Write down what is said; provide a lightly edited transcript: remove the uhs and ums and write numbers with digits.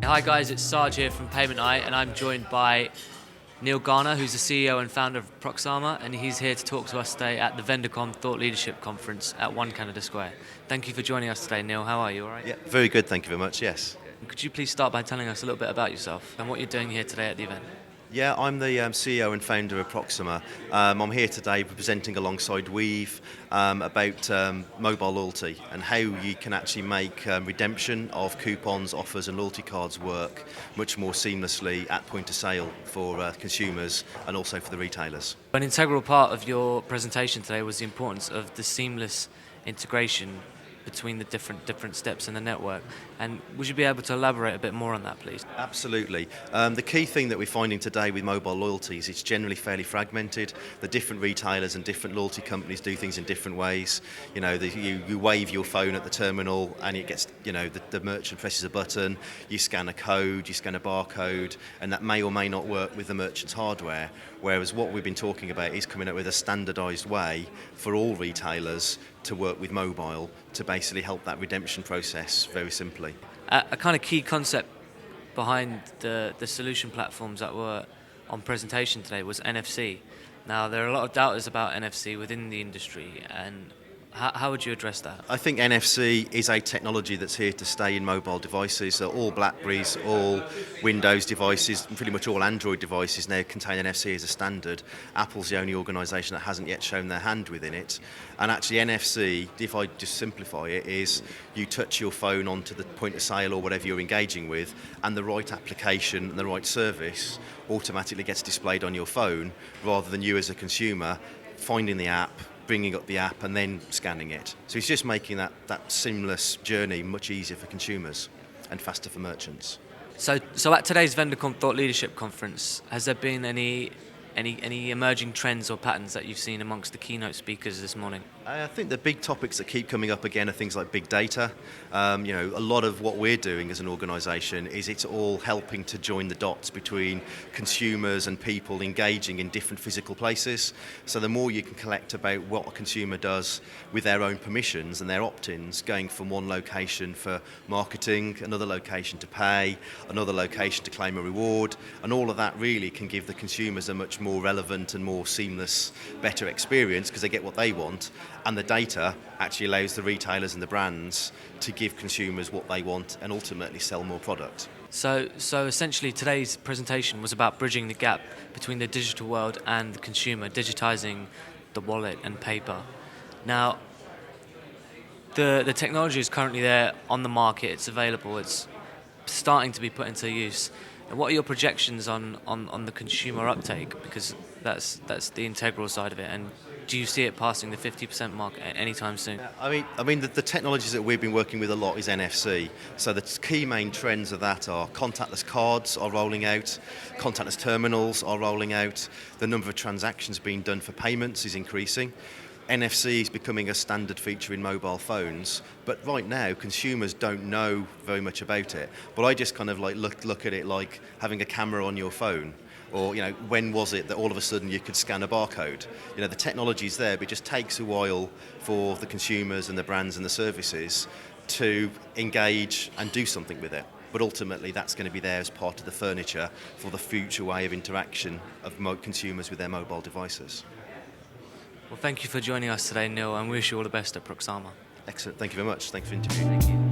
Hi guys, it's Sarge here from Payment Eye, and I'm joined by Neil Garner, who's the CEO and founder of Proxama, and he's here to talk to us today at the Vendorcom Thought Leadership Conference at 1 Canada Square. Thank you for joining us today, Neil. How are you? All right? Yeah, very good. Thank you very much. Yes. Could you please start by telling us a little bit about yourself and what you're doing here today at the event? Yeah, I'm the CEO and founder of Proxama. I'm here today presenting alongside Weave about mobile loyalty and how you can actually make redemption of coupons, offers and loyalty cards work much more seamlessly at point of sale for consumers and also for the retailers. An integral part of your presentation today was the importance of the seamless integration between the different steps in the network. And would you be able to elaborate a bit more on that, please? Absolutely. The key thing that we're finding today with mobile loyalty is it's generally fairly fragmented. The different retailers and different loyalty companies do things in different ways. You know, you wave your phone at the terminal and it gets, the merchant presses a button, you scan a code, you scan a barcode, and that may or may not work with the merchant's hardware. Whereas what we've been talking about is coming up with a standardised way for all retailers to work with mobile to basically help that redemption process very simply. A kind of key concept behind the solution platforms that were on presentation today was NFC. Now, there are a lot of doubters about NFC within the industry, and how would you address that? I think NFC is a technology that's here to stay in mobile devices. So all Blackberries, all Windows devices, and pretty much all Android devices now contain NFC as a standard. Apple's the only organisation that hasn't yet shown their hand within it. And actually NFC, if I just simplify it, is you touch your phone onto the point of sale or whatever you're engaging with, and the right application and the right service automatically gets displayed on your phone, rather than you as a consumer finding the app, bringing up the app and then scanning it. So it's just making that seamless journey much easier for consumers and faster for merchants. So at today's Vendorcom Thought Leadership Conference, has there been any emerging trends or patterns that you've seen amongst the keynote speakers this morning? I think the big topics that keep coming up again are things like big data. A lot of what we're doing as an organisation is it's all helping to join the dots between consumers and people engaging in different physical places. So the more you can collect about what a consumer does with their own permissions and their opt-ins, going from one location for marketing, another location to pay, another location to claim a reward, and all of that really can give the consumers a much more relevant and more seamless, better experience because they get what they want. And the data actually allows the retailers and the brands to give consumers what they want and ultimately sell more product. So essentially today's presentation was about bridging the gap between the digital world and the consumer, digitizing the wallet and paper. Now, the technology is currently there on the market, it's available, it's starting to be put into use. And what are your projections on the consumer uptake? Because that's the integral side of it. And do you see it passing the 50% mark anytime soon? I mean, the technologies that we've been working with a lot is NFC. So the key main trends of that are contactless cards are rolling out, contactless terminals are rolling out, the number of transactions being done for payments is increasing. NFC is becoming a standard feature in mobile phones, but right now consumers don't know very much about it. But I just kind of like look at it like having a camera on your phone. Or, when was it that all of a sudden you could scan a barcode? The technology's there, but it just takes a while for the consumers and the brands and the services to engage and do something with it. But ultimately, that's going to be there as part of the furniture for the future way of interaction of consumers with their mobile devices. Well, thank you for joining us today, Neil, and we wish you all the best at Proxama. Excellent. Thank you very much. Thanks for the interview. Thank you.